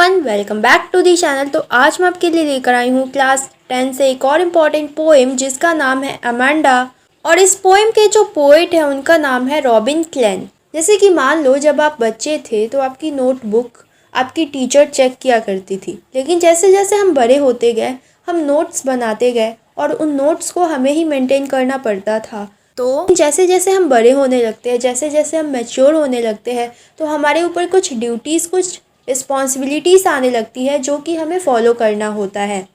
Everyone, welcome back to the channel. तो आज मैं आपके लिए लेकर आई हूँ क्लास 10 से एक और इम्पॉर्टेंट पोएम जिसका नाम है अमांडा। और इस पोएम के जो पोएट है उनका नाम है रॉबिन क्लेन। जैसे कि मान लो जब आप बच्चे थे तो आपकी नोटबुक आपकी टीचर चेक किया करती थी, लेकिन जैसे जैसे हम बड़े होते गए हम नोट्स बनाते गए और उन नोट्स को हमें ही मेंटेन करना पड़ता था। तो जैसे जैसे हम बड़े होने लगते हैं, जैसे जैसे हम मैच्योर होने लगते हैं, तो हमारे ऊपर कुछ ड्यूटीज़, कुछ रिस्पॉन्सिबिलिटीज़ आने लगती है जो कि हमें फॉलो करना होता है।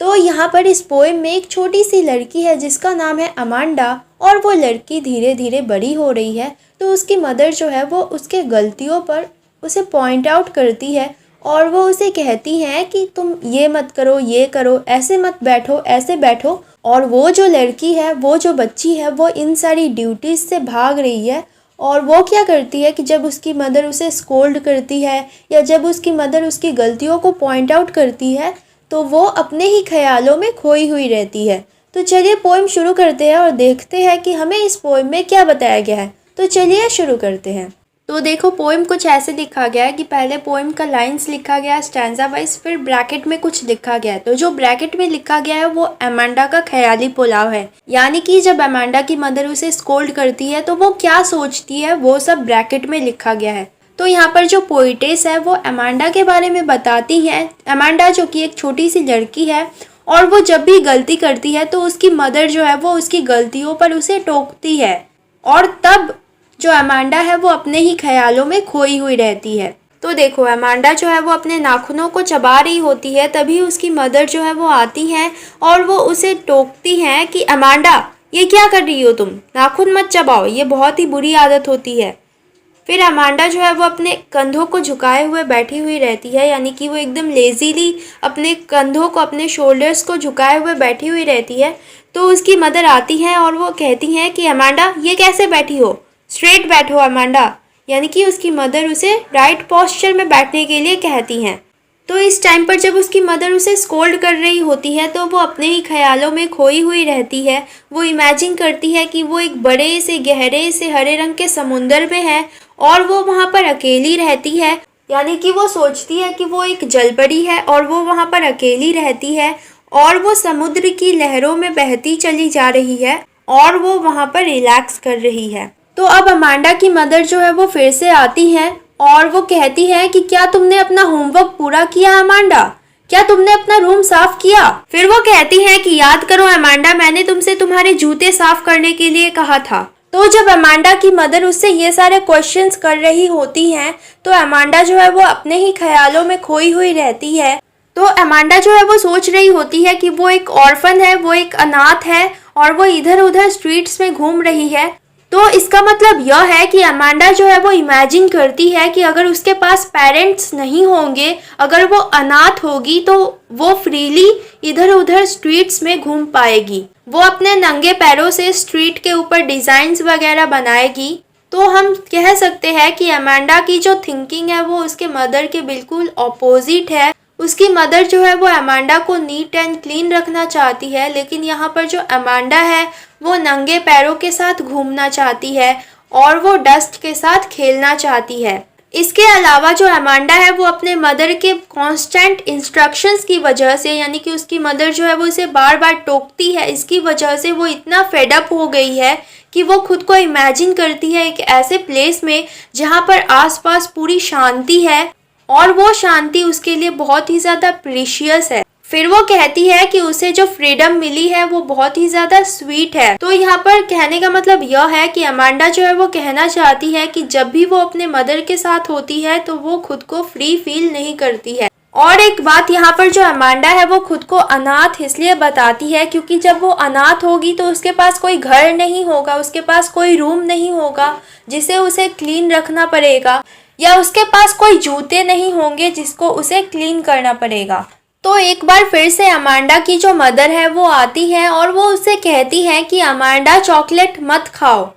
तो यहाँ पर इस पोएम में एक छोटी सी लड़की है जिसका नाम है अमांडा, और वो लड़की धीरे धीरे बड़ी हो रही है। तो उसकी मदर जो है वो उसके गलतियों पर उसे पॉइंट आउट करती है और वो उसे कहती हैं कि तुम ये मत करो, ये करो, ऐसे मत बैठो, ऐसे बैठो। और वो जो लड़की है, वो जो बच्ची है, वो इन सारी ड्यूटीज़ से भाग रही है। और वो क्या करती है कि जब उसकी मदर उसे स्कोल्ड करती है या जब उसकी मदर उसकी गलतियों को पॉइंट आउट करती है तो वो अपने ही ख्यालों में खोई हुई रहती है। तो चलिए पोएम शुरू करते हैं और देखते हैं कि हमें इस पोएम में क्या बताया गया है। तो चलिए शुरू करते हैं। तो देखो पोएम कुछ ऐसे लिखा गया है कि पहले पोएम का लाइंस लिखा गया है स्टैंजा वाइज, फिर ब्रैकेट में कुछ लिखा गया है। तो जो ब्रैकेट में लिखा गया है वो अमांडा का ख्याली पुलाव है, यानी कि जब अमांडा की मदर उसे स्कोल्ड करती है तो वो क्या सोचती है वो सब ब्रैकेट में लिखा गया है। तो यहाँ पर जो पोइटेस है वो अमांडा के बारे में बताती है। अमांडा जो कि एक छोटी सी लड़की है और वो जब भी गलती करती है तो उसकी मदर जो है वो उसकी गलतियों पर उसे टोकती है, और तब जो अमांडा है वो अपने ही ख्यालों में खोई हुई रहती है। तो देखो अमांडा जो है वो अपने नाखूनों को चबा रही होती है, तभी उसकी मदर जो है वो आती हैं और वो उसे टोकती हैं कि अमांडा ये क्या कर रही हो तुम, नाखून मत चबाओ, ये बहुत ही बुरी आदत होती है। फिर अमांडा जो है वो अपने कंधों को झुकाए हुए बैठी हुई रहती है, यानी कि वो एकदम लेजीली अपने कंधों को, अपने शोल्डर्स को झुकाए हुए बैठी हुई रहती है। तो उसकी मदर आती है और वो कहती हैं कि अमांडा ये कैसे बैठी हो, स्ट्रेट बैठो अमांडा, यानी कि उसकी मदर उसे राइट पोस्चर में बैठने के लिए कहती हैं। तो इस टाइम पर जब उसकी मदर उसे स्कोल्ड कर रही होती है तो वो अपने ही ख्यालों में खोई हुई रहती है। वो इमेजिन करती है कि वो एक बड़े से गहरे से हरे रंग के समुंदर में है और वो वहाँ पर अकेली रहती है, यानी कि वो सोचती है कि वो एक जलपरी है और वो वहाँ पर अकेली रहती है और वो समुद्र की लहरों में बहती चली जा रही है और वो वहाँ पर रिलैक्स कर रही है। तो अब अमांडा की मदर जो है वो फिर से आती हैं और वो कहती है कि क्या तुमने अपना होमवर्क पूरा किया अमांडा, क्या तुमने अपना रूम साफ किया। फिर वो कहती है कि याद करो अमांडा, मैंने तुमसे तुम्हारे जूते साफ करने के लिए कहा था। तो जब अमांडा की मदर उससे ये सारे क्वेश्चंस कर रही होती हैं तो अमांडा जो है वो अपने ही ख्यालों में खोई हुई रहती है। तो अमांडा जो है वो सोच रही होती है कि वो एक ऑर्फन है, वो एक अनाथ है और वो इधर उधर स्ट्रीट्स में घूम रही है। तो इसका मतलब यह है कि अमांडा जो है वो इमेजिन करती है कि अगर उसके पास पेरेंट्स नहीं होंगे, अगर वो अनाथ होगी तो वो फ्रीली इधर उधर स्ट्रीट्स में घूम पाएगी, वो अपने नंगे पैरों से स्ट्रीट के ऊपर डिजाइन्स वगैरह बनाएगी। तो हम कह सकते हैं कि अमांडा की जो थिंकिंग है वो उसके मदर के बिल्कुल ऑपोजिट है। उसकी मदर जो है वो अमांडा को नीट एंड क्लीन रखना चाहती है, लेकिन यहाँ पर जो अमांडा है वो नंगे पैरों के साथ घूमना चाहती है और वो डस्ट के साथ खेलना चाहती है। इसके अलावा जो अमांडा है वो अपने मदर के कांस्टेंट इंस्ट्रक्शंस की वजह से, यानी कि उसकी मदर जो है वो उसे बार बार टोकती है, इसकी वजह से वो इतना फेड अप हो गई है कि वो खुद को इमेजिन करती है एक ऐसे प्लेस में जहाँ पर आसपास पूरी शांति है और वो शांति उसके लिए बहुत ही ज़्यादा प्रीशियस है। फिर वो कहती है कि उसे जो फ्रीडम मिली है वो बहुत ही ज़्यादा स्वीट है। तो यहाँ पर कहने का मतलब यह है कि अमांडा जो है वो कहना चाहती है कि जब भी वो अपने मदर के साथ होती है तो वो खुद को फ्री फील नहीं करती है। और एक बात यहाँ पर जो अमांडा है वो खुद को अनाथ इसलिए बताती है क्योंकि जब वो अनाथ होगी तो उसके पास कोई घर नहीं होगा, उसके पास कोई रूम नहीं होगा जिसे उसे क्लीन रखना पड़ेगा, या उसके पास कोई जूते नहीं होंगे जिसको उसे क्लीन करना पड़ेगा। तो एक बार फिर से अमांडा की जो मदर है वो आती है और वो उससे कहती है कि अमांडा चॉकलेट मत खाओ,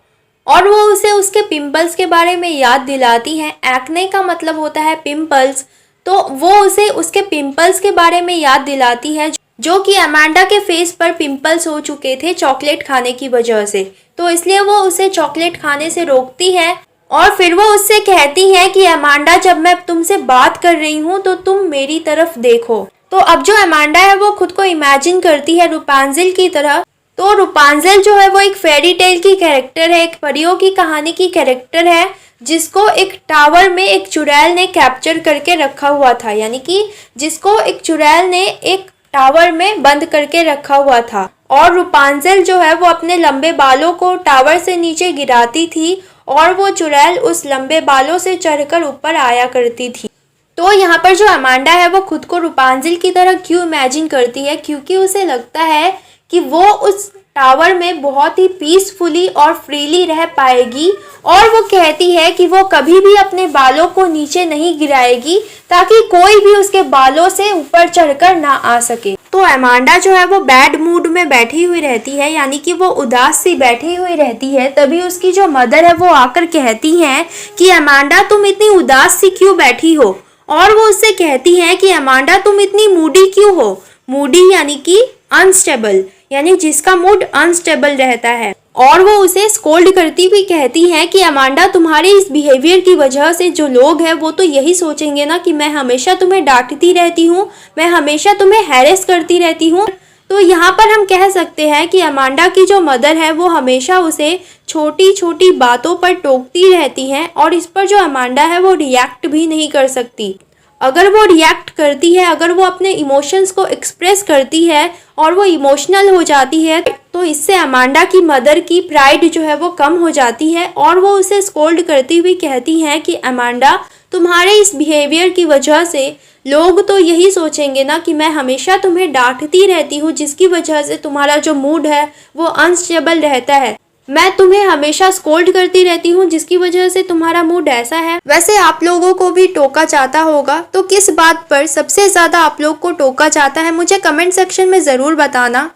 और वो उसे उसके पिंपल्स के बारे में याद दिलाती है। एक्ने का मतलब होता है पिंपल्स, तो वो उसे उसके पिंपल्स के बारे में याद दिलाती है जो कि अमांडा के फेस पर पिंपल्स हो चुके थे चॉकलेट खाने की वजह से। तो इसलिए वो उसे चॉकलेट खाने से रोकती है और फिर वो उससे कहती है कि अमांडा जब मैं तुमसे बात कर रही हूँ तो तुम मेरी तरफ देखो। तो अब जो अमांडा है वो खुद को इमेजिन करती है रूपांजल की तरह। तो रूपांजल जो है वो एक फेरी टेल की कैरेक्टर है, एक परियों की कहानी की कैरेक्टर है, जिसको एक टावर में एक चुड़ैल ने कैप्चर करके रखा हुआ था, यानी कि जिसको एक चुड़ैल ने एक टावर में बंद करके रखा हुआ था। और रूपांजल जो है वो अपने लंबे बालों को टावर से नीचे गिराती थी और वो चुड़ैल उस लंबे बालों से चढ़कर ऊपर आया करती थी। तो यहाँ पर जो अमांडा है वो खुद को रूपांजल की तरह क्यों इमेजिन करती है, क्योंकि उसे लगता है कि वो उस टावर में बहुत ही पीसफुली और फ्रीली रह पाएगी। और वो कहती है कि वो कभी भी अपने बालों को नीचे नहीं गिराएगी ताकि कोई भी उसके बालों से ऊपर चढ़कर ना आ सके। तो अमांडा जो है वो बैड मूड में बैठी हुई रहती है, यानी कि वो उदास सी बैठी हुई रहती है। तभी उसकी जो मदर है वो आकर कहती हैं कि अमांडा तुम इतनी उदास सी क्यों बैठी हो। और वो उससे कहती हैं कि अमांडा तुम इतनी मूडी क्यों हो। मूडी यानी कि अनस्टेबल, यानी जिसका मूड अनस्टेबल रहता है। और वो उसे स्कोल्ड करती हुई कहती हैं कि अमांडा तुम्हारे इस बिहेवियर की वजह से जो लोग हैं वो तो यही सोचेंगे ना कि मैं हमेशा तुम्हें डांटती रहती हूँ, मैं हमेशा तुम्हें हैरेस करती रहती हूँ। तो यहाँ पर हम कह सकते हैं कि अमांडा की जो मदर है वो हमेशा उसे छोटी छोटी बातों पर टोकती रहती हैं और इस पर जो अमांडा है वो रिएक्ट भी नहीं कर सकती। अगर वो रिएक्ट करती है, अगर वो अपने इमोशंस को एक्सप्रेस करती है और वो इमोशनल हो जाती है, तो इससे अमांडा की मदर की प्राइड जो है वो कम हो जाती है और वो उसे स्कोल्ड करती हुई कहती हैं कि अमांडा तुम्हारे इस बिहेवियर की वजह से लोग तो यही सोचेंगे ना कि मैं हमेशा तुम्हें डांटती रहती हूँ, जिसकी वजह से तुम्हारा जो मूड है वो अनस्टेबल रहता है। मैं तुम्हें हमेशा स्कोल्ड करती रहती हूँ जिसकी वजह से तुम्हारा मूड ऐसा है। वैसे आप लोगों को भी टोका जाता होगा, तो किस बात पर सबसे ज़्यादा आप लोग को टोका जाता है मुझे कमेंट सेक्शन में ज़रूर बताना।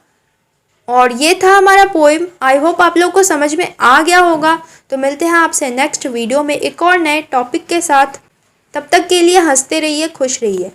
और ये था हमारा पोएम। आई होप आप लोग को समझ में आ गया होगा। तो मिलते हैं आपसे नेक्स्ट वीडियो में एक और नए टॉपिक के साथ। तब तक के लिए हंसते रहिए, खुश रहिए।